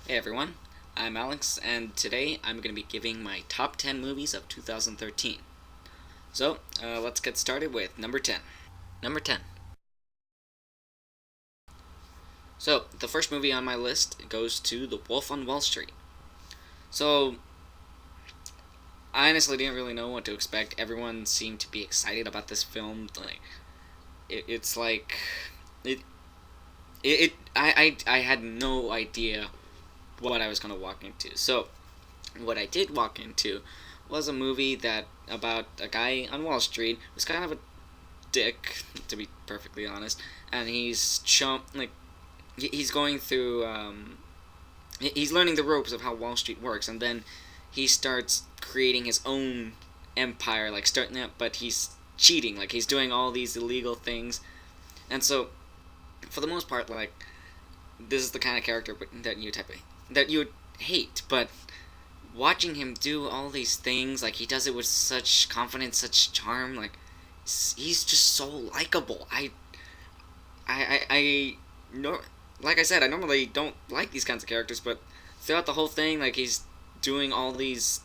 Hey everyone, I'm Alex, and today I'm going to be giving my top 10 movies of 2013. Let's get started with number 10. Number 10. So, the first movie on my list goes to The Wolf on Wall Street. So, I honestly didn't really know what to expect. Everyone seemed to be excited about this film. It's like. It, I had no idea what I was going to walk into. So, what I did walk into was a movie that about a guy on Wall Street who's kind of a dick, to be perfectly honest, and he's going through he's learning the ropes of how Wall Street works, and then he starts creating his own empire, like starting up, but he's cheating, like he's doing all these illegal things, and so for the most part, like this is the kind of character that you would hate, but watching him do all these things, like he does it with such confidence, such charm, like he's just so likable. I no, like I said, I normally don't like these kinds of characters, but throughout the whole thing, like he's doing all these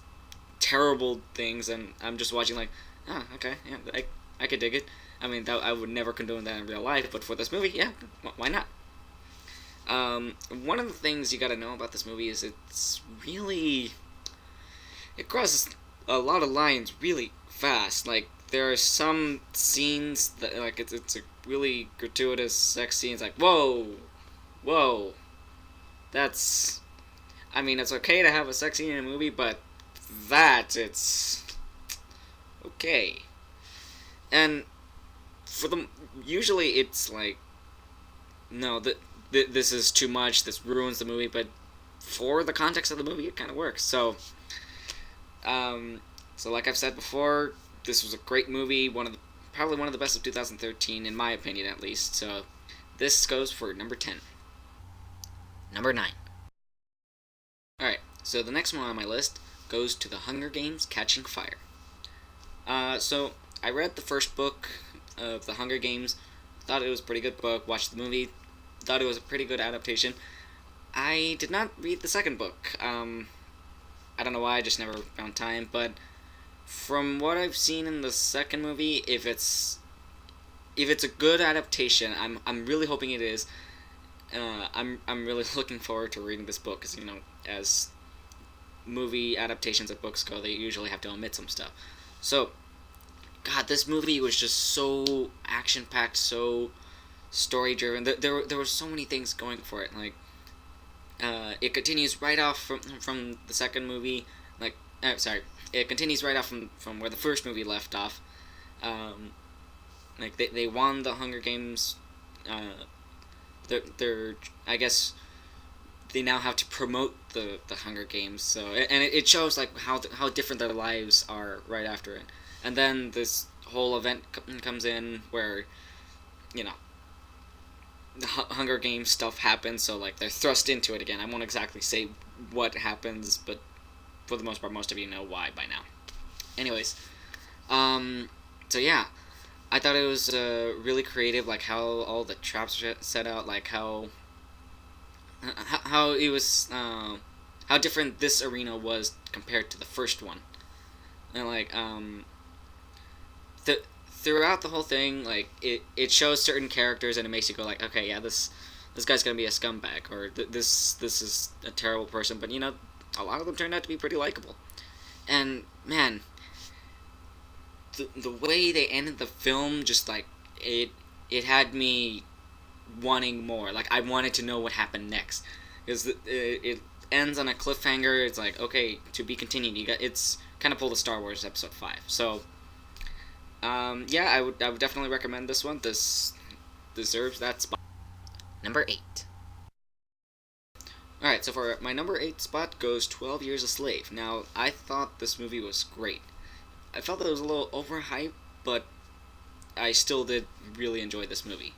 terrible things, and I'm just watching like, oh, okay, yeah, I could dig it. I mean, I would never condone that in real life, but for this movie, yeah, why not? One of the things you got to know about this movie is it crosses a lot of lines really fast. Like there are some scenes that like it's a really gratuitous sex scenes. Like whoa, that's. I mean, it's okay to have a sex scene in a movie, but it's okay. And for them, usually it's like no, this is too much. This ruins the movie. But for the context of the movie, it kind of works. Um, so like I've said before, this was a great movie. Probably one of the best of 2013, in my opinion, at least. So this goes for number 10. Number 9. All right. So the next one on my list goes to The Hunger Games: Catching Fire. So I read the first book of The Hunger Games. Thought it was a pretty good book. Watched the movie. Thought it was a pretty good adaptation. I did not read the second book. I don't know why. I just never found time. But from what I've seen in the second movie, if it's a good adaptation, I'm really hoping it is. I'm really looking forward to reading this book because as movie adaptations of books go, they usually have to omit some stuff. So, God, this movie was just so action packed, so story driven. There were so many things going for it. Like, it continues right off from the second movie. Like, sorry, it continues right off from where the first movie left off. Um, like they won the Hunger Games. They're I guess they now have to promote the Hunger Games. So and it shows like how different their lives are right after it. And then this whole event comes in where you know the Hunger Games stuff happens. So like they're thrust into it again. I won't exactly say what happens, but for the most part, most of you know why by now. Anyways, um, so yeah, I thought it was really creative, like how all the traps were set out, like how it was, how different this arena was compared to the first one, and like throughout the whole thing, like it shows certain characters and it makes you go like, okay, yeah, this guy's gonna be a scumbag, or this is a terrible person, but a lot of them turned out to be pretty likable, and man, the way they ended the film, just like it had me wanting more. Like I wanted to know what happened next because it ends on a cliffhanger. It's like okay, to be continued. It's kind of pulled the Star Wars Episode 5. So yeah, I would definitely recommend this one. This deserves that spot. Number 8. All right, so for my number 8 spot goes 12 Years a Slave. Now I thought this movie was great. I felt that it was a little overhyped, but I still did really enjoy this movie.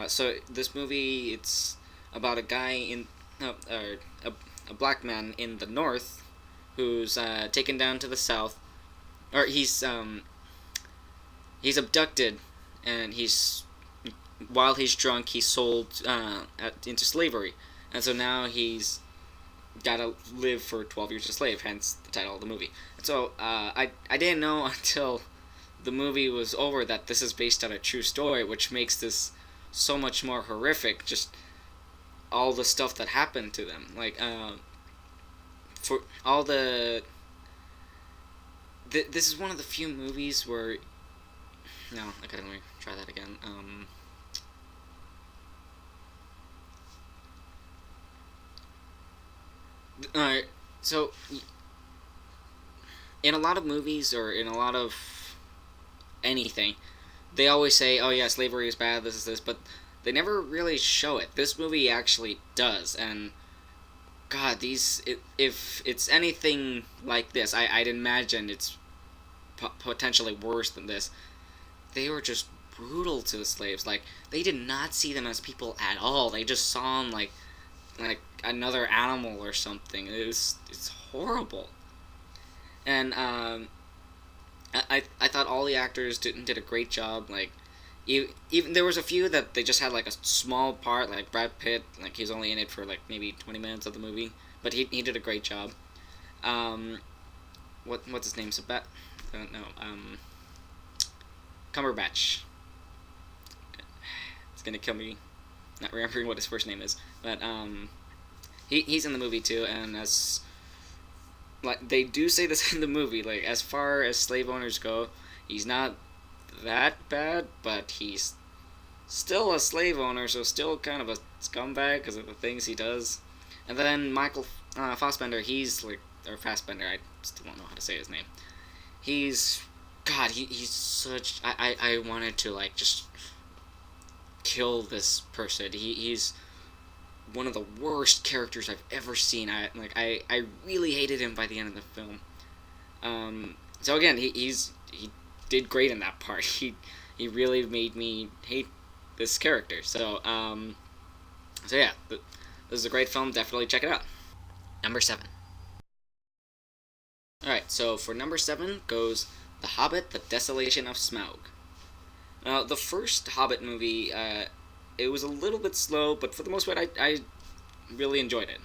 So this movie, it's about a guy a black man in the north who's taken down to the south, or he's abducted, and he's while he's drunk, he's sold into slavery, and so now gotta live for 12 years a slave, hence the title of the movie. So I didn't know until the movie was over that this is based on a true story, which makes this so much more horrific. Just all the stuff that happened to them, like for all the. This is one of the few movies where. No, okay, let me try that again. Alright, so in a lot of movies or in a lot of anything, they always say, "Oh yeah, slavery is bad. This is this," but they never really show it. This movie actually does, and God, if it's anything like this, I'd imagine it's potentially worse than this. They were just brutal to the slaves. Like they did not see them as people at all. They just saw them like another animal or something. It's horrible. And I thought all the actors did a great job. Like even there was a few that they just had like a small part, like Brad Pitt. Like he was only in it for like maybe 20 minutes of the movie, but he did a great job. Um, what's his name? I don't know. Cumberbatch. It's gonna kill me not remembering what his first name is, but he's in the movie too, and as like they do say this in the movie, like as far as slave owners go, he's not that bad, but he's still a slave owner, so still kind of a scumbag because of the things he does. And then Michael Fassbender, he's like, or Fassbender, I still don't know how to say his name. He's, God, he's such. I wanted to like just kill this person. He's one of the worst characters I've ever seen. I really hated him by the end of the film. So again, he did great in that part. He really made me hate this character. So yeah, this is a great film. Definitely check it out. Number 7. All right, so for number 7 goes The Hobbit: The Desolation of Smaug. Now, the first Hobbit movie, it was a little bit slow, but for the most part, I really enjoyed it.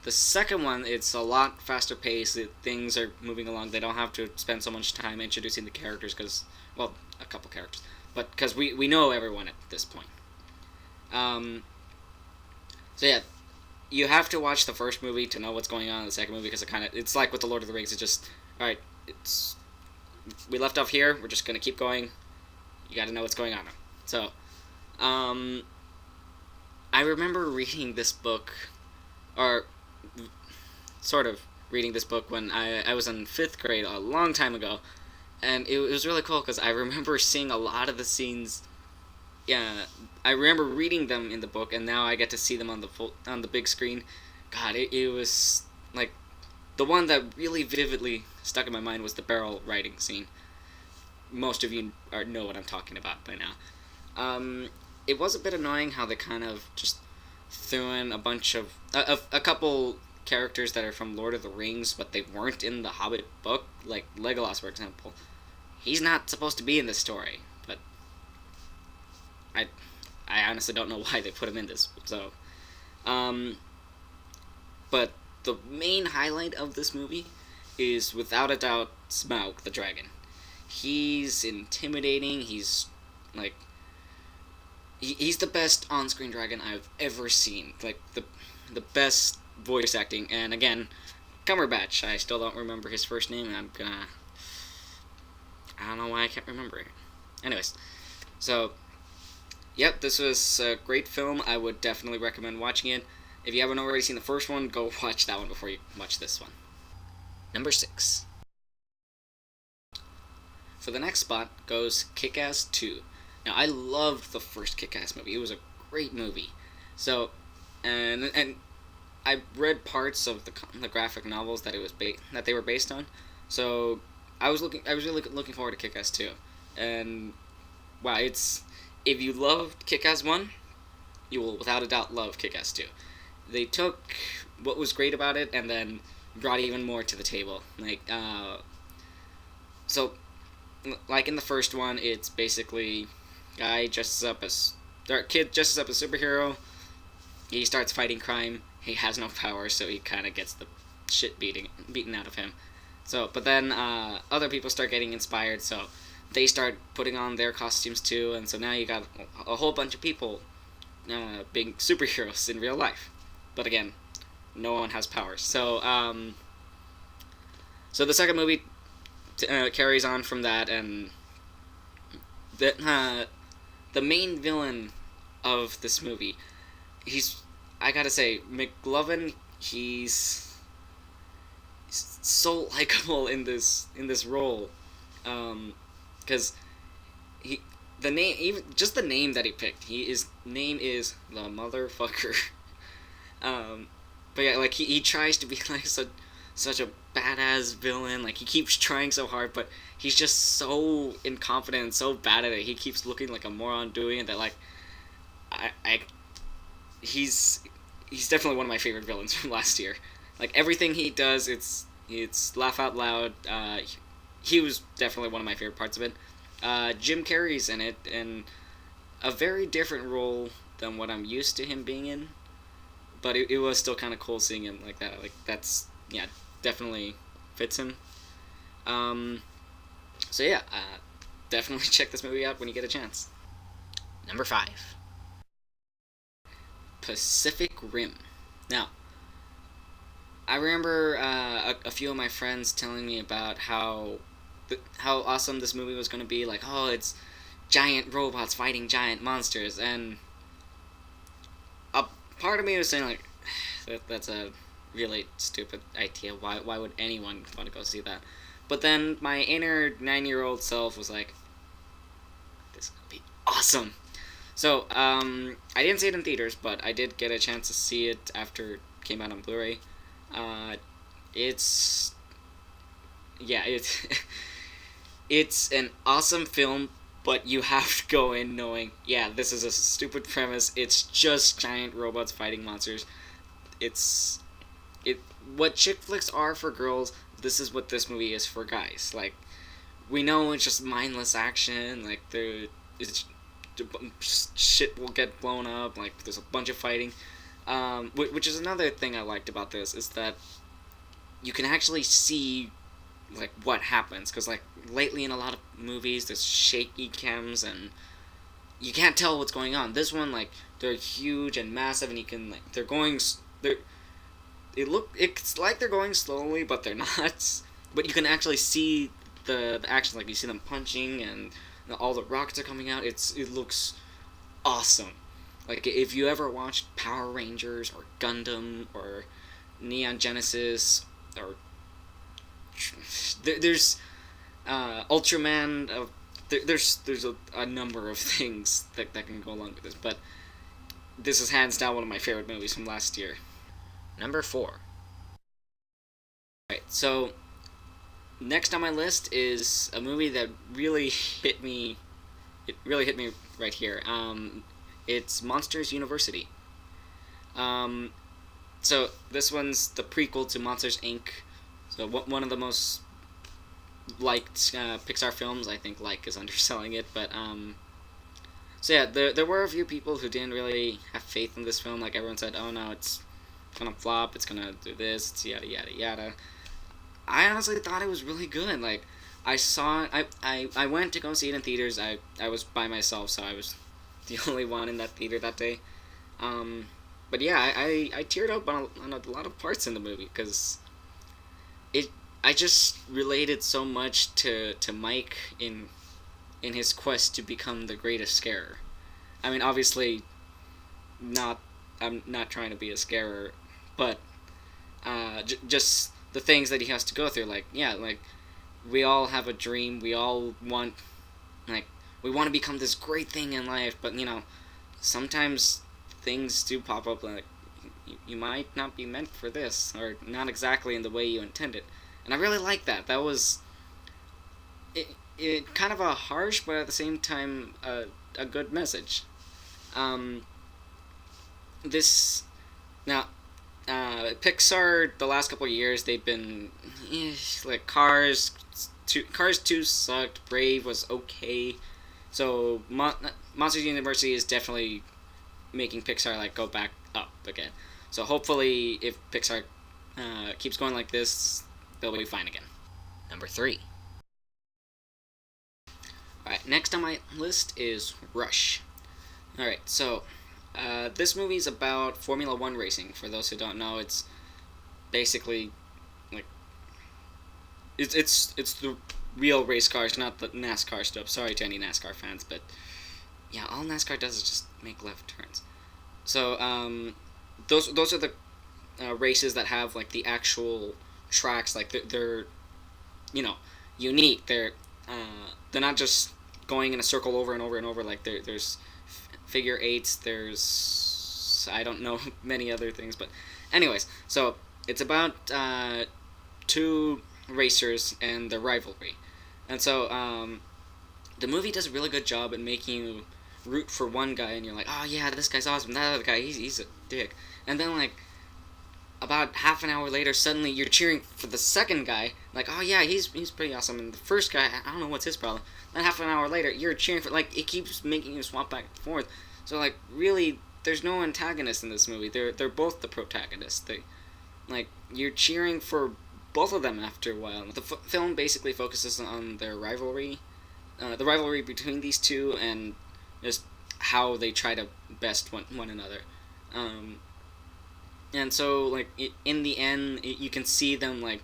The second one, it's a lot faster paced. Things are moving along. They don't have to spend so much time introducing the characters because, well, a couple characters, but because we know everyone at this point. Um, so yeah, you have to watch the first movie to know what's going on in the second movie because it's like with the Lord of the Rings. It's just all right. It's we left off here. We're just gonna keep going. You got to know what's going on. So, I remember reading this book, or sort of reading this book when I was in 5th grade a long time ago, and it was really cool because I remember seeing a lot of the scenes. Yeah, I remember reading them in the book, and now I get to see them on the big screen. God, it was like the one that really vividly stuck in my mind was the barrel riding scene. Most of you know what I'm talking about by now. It was a bit annoying how they kind of just threw in a bunch of a couple characters that are from Lord of the Rings, but they weren't in the Hobbit book, like Legolas, for example. He's not supposed to be in this story, but I I honestly don't know why they put him in this. So, but the main highlight of this movie is without a doubt Smaug the dragon. He's intimidating. He's like he's the best on-screen dragon I've ever seen. Like the best voice acting. And again, Cumberbatch. I still don't remember his first name. I don't know why I can't remember it. Anyways, so yep, this was a great film. I would definitely recommend watching it. If you haven't already seen the first one, go watch that one before you watch this one. Number 6. For the next spot goes Kick-Ass 2. Now, I loved the first Kick-Ass movie. It was a great movie. So, and I read parts of the graphic novels that that they were based on. So, I was really looking forward to Kick-Ass 2. And wow, if you loved Kick-Ass 1, you will without a doubt love Kick-Ass 2. They took what was great about it and then brought even more to the table. So like in the first one, it's basically kid dresses up as superhero. He starts fighting crime. he has no power, so he kind of gets the shit beaten out of him. So, but then other people start getting inspired, so they start putting on their costumes too, and so now you got a whole bunch of people being superheroes in real life. But again, no one has powers. So the second movie carries on from that, and the main villain of this movie, he's I gotta say McLovin. He's so likable in this role, because he the name even just the name that he picked. His name is the motherfucker. Um, but yeah, like he tries to be like such a badass villain. Like he keeps trying so hard, but he's just so incompetent and so bad at it. He keeps looking like a moron doing it. That like I he's he's definitely one of my favorite villains from last year. Like everything he does, it's laugh out loud. He was definitely one of my favorite parts of it. Jim Carrey's in it, and a very different role than what I'm used to him being in. But it was still kind of cool seeing him like that. Like that's yeah, definitely fits him. Um, so yeah, definitely check this movie out when you get a chance. Number 5, Pacific Rim. Now, I remember a few of my friends telling me about how awesome this movie was going to be. Like, oh, it's giant robots fighting giant monsters, and a part of me was saying like, that's a really stupid idea. Why would anyone want to go see that? But then my inner 9-year-old self was like, this would be awesome. So I didn't see it in theaters, but I did get a chance to see it after it came out on Blu-ray. Uh, it's yeah, it's it's an awesome film, but you have to go in knowing, yeah, this is a stupid premise. It's just giant robots fighting monsters. It's it what chick flicks are for girls. This is what this movie is for guys. Like we know it's just mindless action. Like it's shit will get blown up. Like there's a bunch of fighting. Which is another thing I liked about this is that you can actually see like what happens because like lately in a lot of movies there's shaky cams and you can't tell what's going on. This one like they're huge and massive and you can like it's like they're going slowly but they're not. But you can actually see the action, like you see them punching and all the rockets are coming out. It looks awesome. Like if you ever watched Power Rangers or Gundam or Neon Genesis or there's Ultraman. There's a number of things that can go along with this, but this is hands down one of my favorite movies from last year. Number 4. Right, so next on my list is a movie that really hit me. It really hit me right here. It's Monsters University. Um, so this one's the prequel to Monsters Inc. So one of the most liked Pixar films. I think like is underselling it, but so yeah, there were a few people who didn't really have faith in this film. Like everyone said, oh no, it's gonna flop. It's gonna do this. It's yada yada yada. I honestly thought it was really good. Like I went to go see it in theaters. I was by myself, so I was the only one in that theater that day. But yeah, I teared up on a lot of parts in the movie because I just related so much to Mike in his quest to become the greatest scarer. I mean, obviously, not I'm not trying to be a scarer, but just the things that he has to go through. Like yeah, like we all have a dream. We all want like we want to become this great thing in life, but sometimes things do pop up like you might not be meant for this or not exactly in the way you intended. And I really like that. That was it kind of a harsh but at the same time a good message. This now Pixar the last couple of years they've been like Cars 2 sucked, Brave was okay. So Monsters University is definitely making Pixar like go back up again. So hopefully, if Pixar keeps going like this, they'll be fine again. Number 3. Alright, next on my list is Rush. Alright, so this movie's about Formula One racing. For those who don't know, it's basically like it's the real race cars, not the NASCAR stuff. Sorry to any NASCAR fans, but yeah, all NASCAR does is just make left turns. So those are the races that have like the actual tracks. Like they're you know unique. They're not just going in a circle over and over and over. Like there's figure eights. There's I don't know many other things, but anyways, so it's about two racers and their rivalry, and so the movie does a really good job in making you root for one guy, and you're like, oh yeah, this guy's awesome. That other guy, he's a dick. And then like about half an hour later, suddenly you're cheering for the second guy, like, oh yeah, he's pretty awesome. And the first guy, I don't know what's his problem. Then half an hour later, you're cheering for like it keeps making you swap back and forth. So like really, there's no antagonist in this movie. They're both the protagonists. They like you're cheering for both of them after a while. The film basically focuses on their rivalry, the rivalry between these two, and just how they try to best one another. And so, like, in the end, you can see them, like,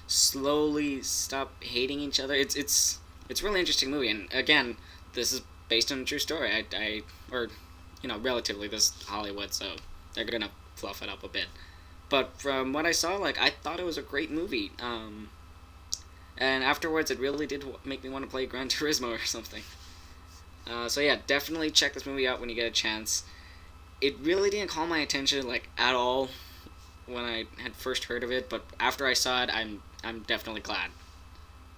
slowly stop hating each other. It's a really interesting movie, and again, this is based on a true story. Or, relatively, this is Hollywood, so they're gonna fluff it up a bit. But from what I saw, like, I thought it was a great movie. And afterwards, it really did make me want to play Gran Turismo or something. So yeah, definitely check this movie out when you get a chance. It really didn't call my attention like at all when I had first heard of it, but after I saw it, I'm definitely glad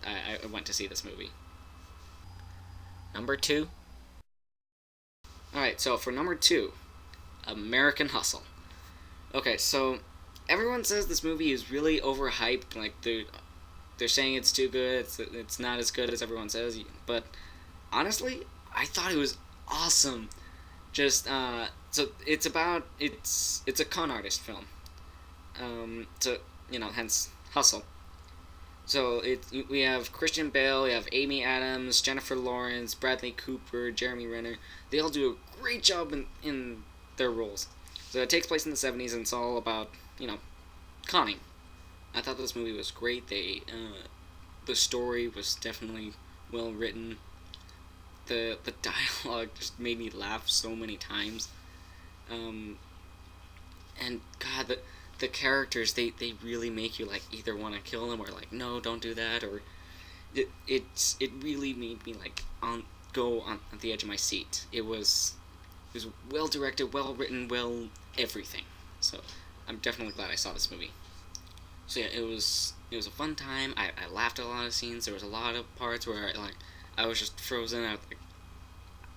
I went to see this movie. Number 2. Alright, so for number 2, American Hustle. Okay, so everyone says this movie is really overhyped. Like they're saying it's too good. It's not as good as everyone says. But honestly, I thought it was awesome. Just so it's a con artist film. So hence Hustle. So we have Christian Bale, we have Amy Adams, Jennifer Lawrence, Bradley Cooper, Jeremy Renner. They all do a great job in their roles. So it takes place in the 70s, and it's all about conning. I thought this movie was great. The story was definitely well written. The dialogue just made me laugh so many times. And God, the characters, they really make you like either want to kill them or like no, don't do that, or it really made me like go on the edge of my seat. It was well directed, well written, well everything. So I'm definitely glad I saw this movie. So yeah, it was a fun time. I laughed at a lot of scenes. There was a lot of parts where I was just frozen. I was like,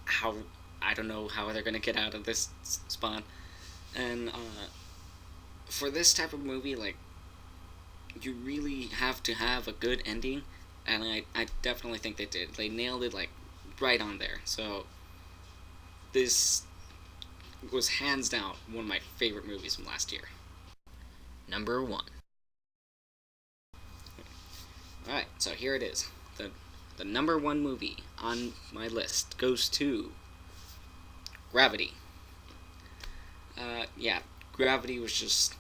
how I don't know how they're gonna get out of this spot. And for this type of movie, like, you really have to have a good ending, and I definitely think they did. They nailed it like right on there. So this was hands down one of my favorite movies from last year. Number 1. Alright, so here it is. The number 1 movie on my list goes to Gravity. Yeah, Gravity was just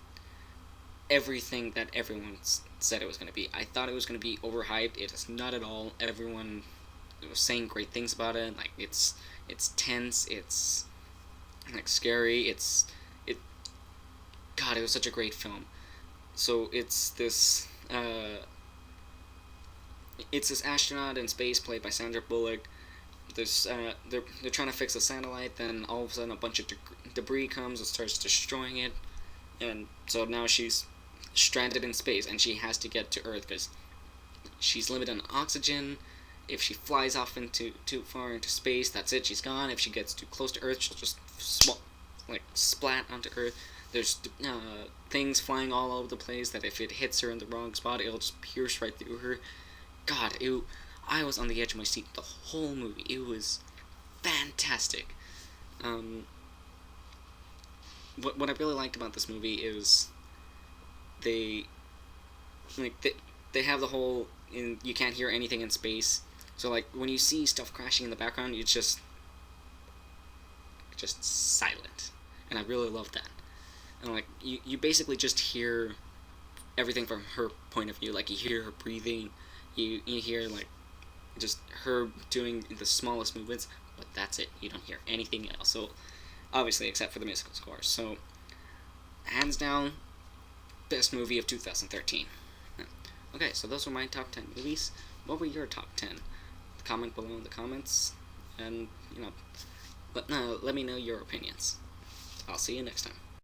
everything that everyone said it was going to be. I thought it was going to be overhyped. It is not at all. Everyone was saying great things about it. Like it's tense. It's like scary. God, it was such a great film. So it's this astronaut in space played by Sandra Bullock. They're trying to fix a satellite. Then all of a sudden, a bunch of debris comes and starts destroying it, and so now she's stranded in space, and she has to get to Earth because she's limited on oxygen. If she flies off into too far into space, that's it. She's gone. If she gets too close to Earth, she'll just splat onto Earth. There's things flying all over the place that if it hits her in the wrong spot, it'll just pierce right through her. God, I was on the edge of my seat the whole movie. It was fantastic. what I really liked about this movie is they like they have the whole you can't hear anything in space. So like when you see stuff crashing in the background, it's just silent, and I really love that. And like you basically just hear everything from her point of view. Like you hear her breathing, you hear like just her doing the smallest movements, but that's it. You don't hear anything else. So obviously, except for the musical score. So hands down, best movie of 2013. Okay, so those were my top 10 movies. What were your top 10? Comment below in the comments, and let me know your opinions. I'll see you next time.